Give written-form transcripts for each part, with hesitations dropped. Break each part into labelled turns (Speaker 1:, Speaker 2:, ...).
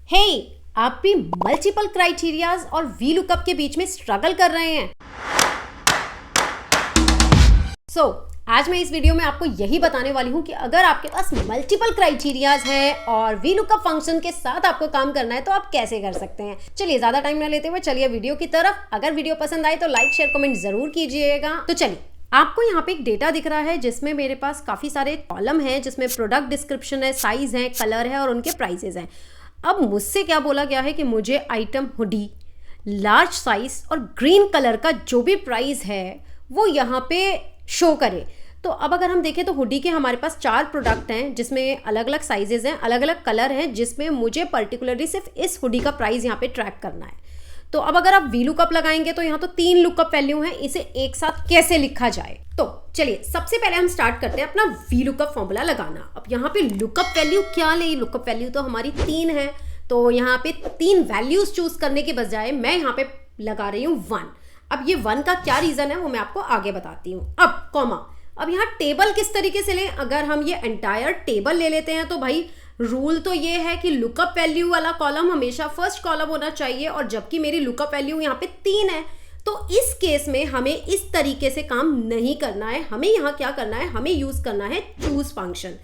Speaker 1: हे आप भी multiple criterias और वी लुकअप के बीच में स्ट्रगल कर रहे हैं? आज मैं इस वीडियो में आपको यही बताने वाली हूं कि अगर आपके पास मल्टीपल क्राइटेरियाज है और वी लुकअप फंक्शन के साथ आपको काम करना है तो आप कैसे कर सकते हैं। चलिए ज्यादा टाइम ना लेते हुए चलिए वीडियो की तरफ। अगर वीडियो पसंद आए तो लाइक शेयर कमेंट जरूर कीजिएगा। तो चलिए, आपको यहाँ पे एक डेटा दिख रहा है जिसमें मेरे पास काफी सारे कॉलम है, जिसमें प्रोडक्ट डिस्क्रिप्शन है, साइज है, कलर है और उनके प्राइसेस हैं। अब मुझसे क्या बोला गया है कि मुझे आइटम हुडी लार्ज साइज और ग्रीन कलर का जो भी प्राइस है वो यहाँ पे शो करे। तो अब अगर हम देखें तो हुडी के हमारे पास 4 प्रोडक्ट हैं जिसमें अलग अलग साइजेस हैं, अलग अलग कलर हैं, जिसमें मुझे पर्टिकुलरली सिर्फ इस हुडी का प्राइस यहाँ पे ट्रैक करना है। तो अब अगर आप वी लुकअप लगाएंगे तो यहाँ तो 3 लुकअप वैल्यू हैं, इसे एक साथ कैसे लिखा जाए। तो चलिए सबसे पहले हम स्टार्ट करते हैं अपना वी लुकअप फॉर्मूला लगाना। अब यहाँ पे लुकअप वैल्यू क्या ले, लुकअप वैल्यू तो हमारी 3 है, तो यहाँ पे 3 वैल्यूज चूज करने के बजाय मैं यहाँ पे लगा रही हूँ 1। अब ये 1 का क्या रीजन है वो मैं आपको आगे बताती हूँ। अब कॉमा, अब यहाँ टेबल किस तरीके से लें। अगर हम ये एंटायर टेबल ले लेते हैं तो भाई रूल तो ये है कि लुकअप वैल्यू वाला कॉलम हमेशा फर्स्ट कॉलम होना चाहिए, और जबकि मेरी लुकअप वैल्यू यहाँ पे 3 है तो इस केस में हमें इस तरीके से काम नहीं करना है। हमें यहाँ क्या करना है, हमें यूज करना है choose function.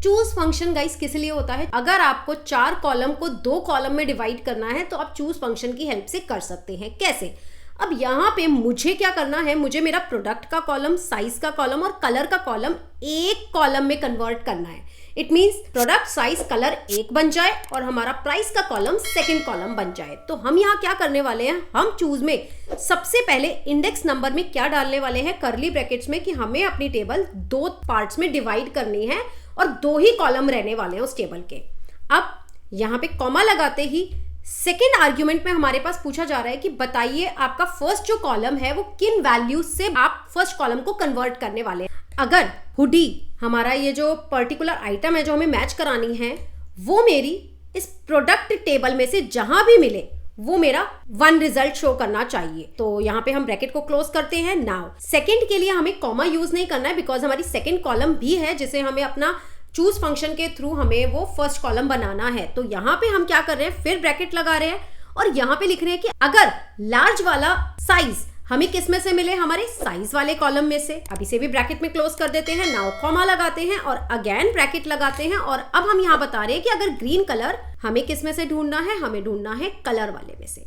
Speaker 1: Choose function guys किस लिए होता है, अगर आपको 4 कॉलम को 2 कॉलम में डिवाइड करना है तो आप चूज फंक्शन की हेल्प से कर सकते हैं। कैसे? अब यहाँ पे मुझे क्या करना है, मुझे मेरा प्रोडक्ट का कॉलम, साइज का कॉलम और कलर का कॉलम एक कॉलम में कन्वर्ट करना है। It means product, size, colour एक बन जाए और हमारा प्राइस का कॉलम सेकंड कॉलम बन जाए। तो हम यहाँ क्या करने वाले हैं, हम चूज में सबसे पहले इंडेक्स नंबर में क्या डालने वाले हैं, कर्ली ब्रैकेट्स में, कि हमें अपनी टेबल 2 पार्ट्स में डिवाइड करनी है और 2 ही कॉलम रहने वाले हैं उस टेबल के। अब यहाँ पे कॉमा लगाते ही सेकेंड आर्ग्यूमेंट में हमारे पास पूछा जा रहा है कि बताइए आपका फर्स्ट जो कॉलम है वो किन वैल्यूज से आप फर्स्ट कॉलम को कन्वर्ट करने वाले हैं। अगर हुडी हमारा ये जो पर्टिकुलर आइटम है जो हमें मैच करानी है वो मेरी इस प्रोडक्ट टेबल में से जहां भी मिले वो मेरा 1 रिजल्ट शो करना चाहिए। तो यहाँ पे हम ब्रैकेट को क्लोज करते हैं। नाउ सेकंड के लिए हमें कॉमा यूज नहीं करना है बिकॉज हमारी सेकंड कॉलम भी है जिसे हमें अपना चूज फंक्शन के थ्रू हमें वो फर्स्ट कॉलम बनाना है। तो यहाँ पे हम क्या कर रहे हैं, फिर ब्रैकेट लगा रहे हैं और यहाँ पे लिख रहे हैं कि अगर लार्ज वाला साइज हमें किस में से मिले, हमारे साइज वाले कॉलम में से। अब इसे भी ब्रैकेट में क्लोज कर देते हैं। नाउ कॉमा लगाते हैं और अगेन ब्रैकेट लगाते हैं। और अब हम यहाँ बता रहे हैं कि अगर ग्रीन कलर हमें किस में से ढूंढना है, हमें ढूंढना है कलर वाले में से।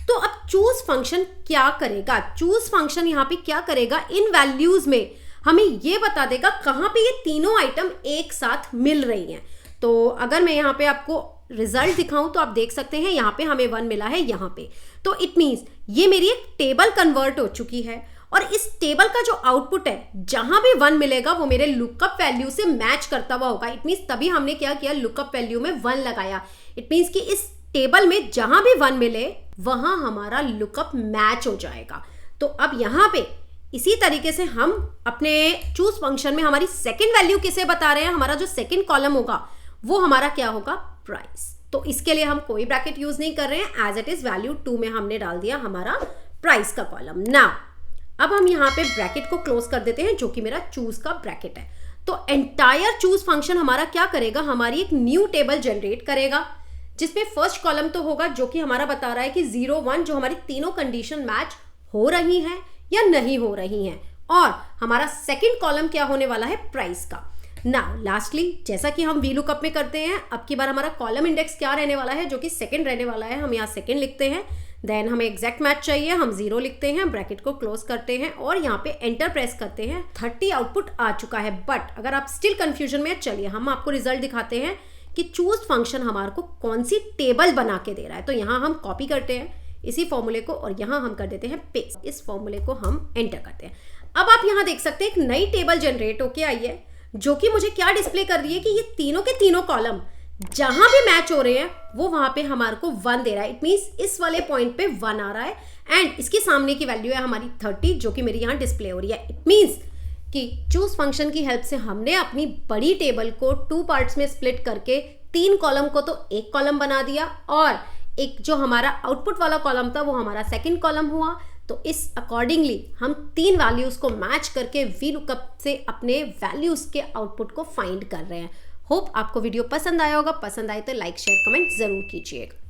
Speaker 1: तो अब चूज फंक्शन क्या करेगा, चूज फंक्शन यहाँ पे क्या करेगा, इन वैल्यूज में हमें ये बता देगा कहाँ पे ये तीनों आइटम एक साथ मिल रही हैं। तो अगर मैं यहाँ पे आपको रिजल्ट दिखाऊं तो आप देख सकते हैं यहाँ पे हमें 1 मिला है यहाँ पे। तो इट मीन्स ये मेरी एक टेबल कन्वर्ट हो चुकी है और इस टेबल का जो आउटपुट है जहां भी 1 मिलेगा वो मेरे लुकअप वैल्यू से मैच करता हुआ होगा। इट मीन्स तभी हमने क्या किया, लुकअप वैल्यू में 1 लगाया। इट मीन्स कि इस टेबल में जहां भी 1 मिले वहां हमारा लुकअप मैच हो जाएगा। तो अब यहाँ पे इसी तरीके से हम अपने चूज फंक्शन में हमारी सेकंड वैल्यू किसे बता रहे हैं, हमारा जो सेकंड कॉलम होगा वो हमारा क्या होगा, प्राइस। तो इसके लिए हम कोई ब्रैकेट यूज नहीं कर रहे हैं, एज इट इज वैल्यू 2 में हमने डाल दिया हमारा प्राइस का कॉलम। नाउ अब हम यहाँ पे ब्रैकेट को क्लोज कर देते हैं जो कि मेरा चूज का ब्रैकेट है। तो एंटायर चूज फंक्शन हमारा क्या करेगा, हमारी एक न्यू टेबल जनरेट करेगा जिसमें फर्स्ट कॉलम तो होगा जो कि हमारा बता रहा है कि 0 1 जो हमारी तीनों कंडीशन मैच हो रही हैं या नहीं हो रही हैं, और हमारा सेकंड कॉलम क्या होने वाला है, प्राइस का। नाउ लास्टली जैसा कि हम वी लुकअप में करते हैं, अब की बार हमारा कॉलम इंडेक्स क्या रहने वाला है, जो कि सेकंड रहने वाला है। हम यहाँ सेकंड लिखते हैं, देन हमें एग्जैक्ट मैच चाहिए, हम 0 लिखते हैं, ब्रैकेट को क्लोज करते हैं और यहाँ पे एंटर प्रेस करते हैं। 30 आउटपुट आ चुका है। बट अगर आप स्टिल कंफ्यूजन में, चलिए हम आपको रिजल्ट दिखाते हैं कि चूज फंक्शन हमारे को कौन सी टेबल बना के दे रहा है। तो यहाँ हम कॉपी करते हैं इसी फॉर्मूले को और यहाँ हम कर देते हैं पेस्ट। इस फॉर्मूले को हम एंटर करते हैं। अब आप यहाँ देख सकते हैं एक नई टेबल जनरेट होके आई है जो कि मुझे क्या डिस्प्ले कर रही है कि ये तीनों के तीनों कॉलम जहां भी मैच हो रहे हैं वो वहां पे हमारे को 1 दे रहा है। इट मींस इस वाले पॉइंट पे 1 आ रहा है एंड इसके सामने की वैल्यू है हमारी 30 जो कि मेरी यहाँ डिस्प्ले हो रही है। इट मींस कि चूज फंक्शन की हेल्प से हमने अपनी बड़ी टेबल को 2 पार्ट्स में स्प्लिट करके 3 कॉलम को तो एक कॉलम बना दिया और एक जो हमारा आउटपुट वाला कॉलम था वो हमारा सेकंड कॉलम हुआ। तो इस अकॉर्डिंगली हम 3 वैल्यूज को मैच करके वी लुकअप से अपने वैल्यूज के आउटपुट को फाइंड कर रहे हैं। होप आपको वीडियो पसंद आया होगा, पसंद आए तो लाइक शेयर कमेंट जरूर कीजिएगा।